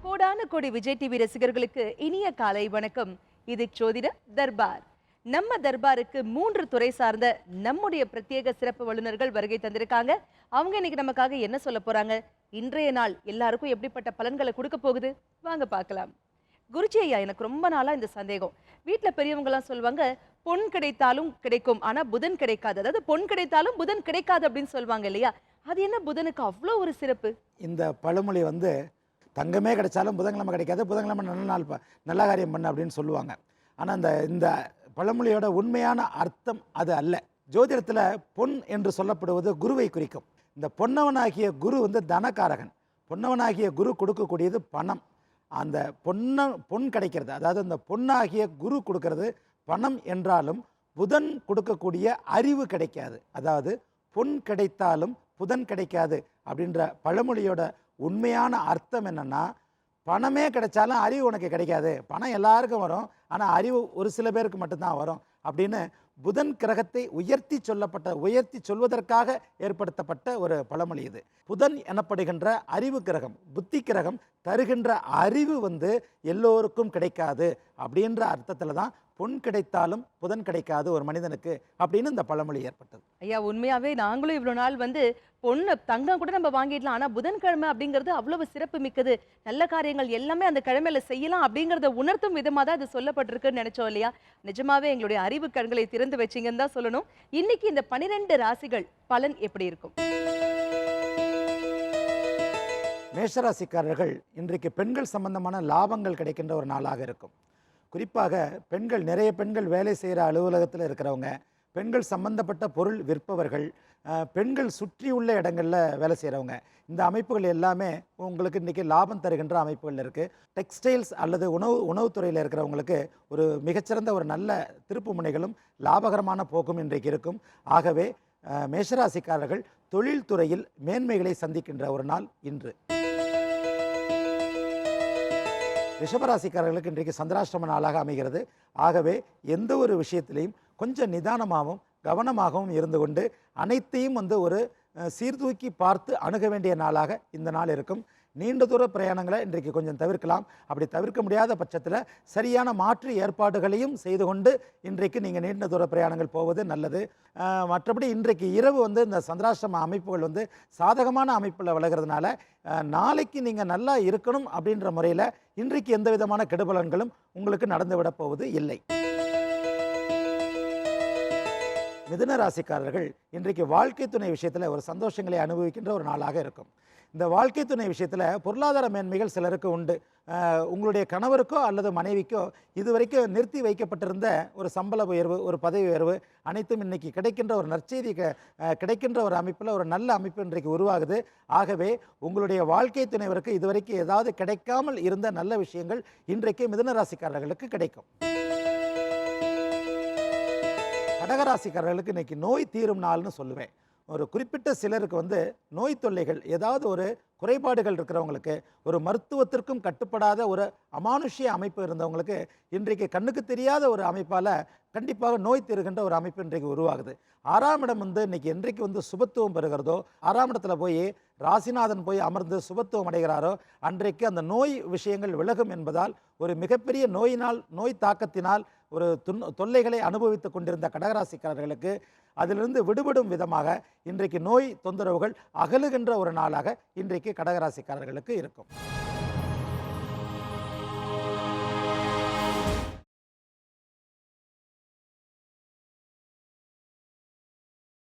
கோடான கோடி விஜய் டிவி ரசிகர்களுக்கு இனிய காலை வணக்கம். இது ஜோதிட தர்பார். நம்ம தர்பாருக்கு 3 துறை சார்ந்த நம்முடைய பிரத்யேக சிறப்பு வல்லுநர்கள் வருகை தந்திருக்காங்க. அவங்க இன்னைக்கு நமக்காக என்ன சொல்ல போறாங்க, இன்றைய நாள் எல்லாருக்கும் எப்படிப்பட்ட பலன்களை கொடுக்க போகுது, வாங்க பார்க்கலாம். குருஜி ஐயா, எனக்கு ரொம்ப நாளா இந்த சந்தேகம். வீட்டுல பெரியவங்க எல்லாம் சொல்லுவாங்க, பொன் கிடைத்தாலும் கிடைக்கும் ஆனா புதன் கிடைக்காது. அதாவது பொன் கிடைத்தாலும் புதன் கிடைக்காது அப்படின்னு சொல்லுவாங்க இல்லையா? அது என்ன புதனுக்கு அவ்வளோ ஒரு சிறப்பு? இந்த பழமொழி தங்கமே கிடைச்சாலும் புதன்கிழமை கிடைக்காது, புதன்கிழமை நல்ல நாள் நல்ல காரியம் பண்ண அப்படின்னு சொல்லுவாங்க. ஆனால் இந்த பழமொழியோட உண்மையான அர்த்தம் அது அல்ல. ஜோதிடத்தில் பொன் என்று சொல்லப்படுவது குருவை குறிக்கும். இந்த பொன்னவனாகிய குரு தனக்காரகன். பொன்னவனாகிய குரு கொடுக்கக்கூடியது பணம். அந்த பொன் கிடைக்கிறது, அதாவது அந்த பொன்னாகிய குரு கொடுக்கறது பணம் என்றாலும் புதன் கொடுக்கக்கூடிய அறிவு கிடைக்காது. அதாவது பொன் கிடைத்தாலும் புதன் கிடைக்காது அப்படின்ற பழமொழியோட உண்மையான அர்த்தம் என்னன்னா, பணமே கிடைச்சாலும் அறிவு உனக்கு கிடைக்காது. பணம் எல்லாருக்கும் வரும், ஆனால் அறிவு ஒரு சில பேருக்கு மட்டும்தான் வரும் அப்படின்னு புதன் கிரகத்தை உயர்த்தி சொல்வதற்காக ஏற்படுத்தப்பட்ட ஒரு பழமொழி இது. புதன் எனப்படுகின்ற அறிவு கிரகம், புத்தி கிரகம் தருகின்ற அறிவு எல்லோருக்கும் கிடைக்காது அப்படின்ற அர்த்தத்தில் தான் பொன் கிடைத்தாலும் புதன் கிடைக்காது ஒரு மனிதனுக்கு அப்படின்னு இந்த பழமொழி ஏற்பட்டது. ஐயா, உண்மையாவே நாங்களும் இவ்வளவு நாள் பொண்ணு தங்கம் கூட நம்ம வாங்கிடலாம், ஆனா புதன்கிழமை அப்படிங்கிறது அவ்வளவு சிறப்பு மிக்கது, நல்ல காரியங்கள் எல்லாமே அந்த கிழமையில செய்யலாம் அப்படிங்கறத உணர்த்தும் விதமா தான் இது சொல்லப்பட்டிருக்குன்னு நினைச்சோம் இல்லையா? நிஜமாவே எங்களுடைய அறிவு கண்களை திறந்து வச்சிங்கன்னு தான் சொல்லணும். இன்னைக்கு இந்த 12 ராசிகள் பலன் எப்படி இருக்கும்? மேஷராசிக்காரர்கள் இன்றைக்கு பெண்கள் சம்பந்தமான லாபங்கள் கிடைக்கின்ற ஒரு நாளாக இருக்கும். குறிப்பாக நிறைய பெண்கள் வேலை செய்கிற அலுவலகத்தில் இருக்கிறவங்க, பெண்கள் சம்பந்தப்பட்ட பொருள் விற்பவர்கள், பெண்கள் சுற்றியுள்ள இடங்களில் வேலை செய்கிறவங்க, இந்த அமைப்புகள் எல்லாமே உங்களுக்கு இன்றைக்கி லாபம் தருகின்ற அமைப்புகள் இருக்குது. டெக்ஸ்டைல்ஸ் அல்லது உணவுத்துறையில் இருக்கிறவங்களுக்கு ஒரு மிகச்சிறந்த ஒரு நல்ல திருப்பு முனைகளும் லாபகரமான போக்கும் இன்றைக்கு இருக்கும். ஆகவே மேஷராசிக்காரர்கள் தொழில்துறையில் மேன்மைகளை சந்திக்கின்ற ஒரு நாள் இன்று. ரிஷபராசிக்காரர்களுக்கு இன்றைக்கு சந்திராஷ்டம நாளாக அமைகிறது. ஆகவே எந்த ஒரு விஷயத்திலையும் கொஞ்சம் நிதானமாகவும் கவனமாகவும் இருந்து கொண்டு அனைத்தையும் ஒரு சீர்தூக்கி பார்த்து அணுக வேண்டிய நாளாக இந்த நாள் இருக்கும். நீண்ட தூர பிரயாணங்களை இன்றைக்கு கொஞ்சம் தவிர்க்கலாம். அப்படி தவிர்க்க முடியாத பட்சத்தில் சரியான மாற்று ஏற்பாடுகளையும் செய்து கொண்டு இன்றைக்கு நீங்கள் நீண்ட தூர பிரயாணங்கள் போவது நல்லது. மற்றபடி இன்றைக்கு இரவு இந்த சந்திராஷ்டம அமைப்புகள் சாதகமான அமைப்பில் விலகிறதுனால நாளைக்கு நீங்கள் நல்லா இருக்கணும் அப்படின்ற முறையில் இன்றைக்கு எந்த விதமான கெடுபலன்களும் உங்களுக்கு நடந்துவிட போவது இல்லை. மிதுன ராசிக்காரர்கள் இன்றைக்கு வாழ்க்கை துணை விஷயத்தில் ஒரு சந்தோஷங்களை அனுபவிக்கின்ற ஒரு நாளாக இருக்கும். இந்த வாழ்க்கை துணை விஷயத்தில் பொருளாதார மேன்மைகள் சிலருக்கு உண்டு. உங்களுடைய கணவருக்கோ அல்லது மனைவிக்கோ இதுவரைக்கும் நிறுத்தி வைக்கப்பட்டிருந்த ஒரு சம்பள உயர்வு, ஒரு பதவி உயர்வு அனைத்தும் இன்றைக்கி கிடைக்கின்ற ஒரு நற்செய்தி கிடைக்கின்ற ஒரு அமைப்பில் ஒரு நல்ல அமைப்பு இன்றைக்கு உருவாகுது. ஆகவே உங்களுடைய வாழ்க்கை துணைவருக்கு இதுவரைக்கும் ஏதாவது கிடைக்காமல் இருந்த நல்ல விஷயங்கள் இன்றைக்கு மிதுன ராசிக்காரர்களுக்கு கிடைக்கும். கடகராசிக்காரர்களுக்கு இன்றைக்கி நோய் தீரும் நாள்னு சொல்லுவேன். ஒரு குறிப்பிட்ட சிலருக்கு நோய் தொல்லைகள், ஏதாவது ஒரு குறைபாடுகள் இருக்கிறவங்களுக்கு, ஒரு மருத்துவத்திற்கும் கட்டுப்படாத ஒரு அமானுஷ்ய அமைப்பு இருந்தவங்களுக்கு இன்றைக்கு கண்ணுக்கு தெரியாத ஒரு அமைப்பால் கண்டிப்பாக நோய் தீருகின்ற ஒரு அமைப்பு இன்றைக்கு உருவாகுது. 6ஆம் இடம் என்றைக்கு சுபத்துவம் பெறுகிறதோ, 6ஆம் இடத்துல போய் ராசிநாதன் போய் அமர்ந்து சுபத்துவம் அடைகிறாரோ அன்றைக்கு அந்த நோய் விஷயங்கள் விலகும் என்பதால் ஒரு மிகப்பெரிய நோய் தாக்கத்தினால் ஒரு தொல்லைகளை அனுபவித்து கொண்டிருந்த கடகராசிக்காரர்களுக்கு அதிலிருந்து விடுபடும் விதமாக இன்றைக்கு நோய் தொந்தரவுகள் அகலுகின்ற ஒரு நாளாக இன்றைக்கு கடகராசிக்காரர்களுக்கு இருக்கும்.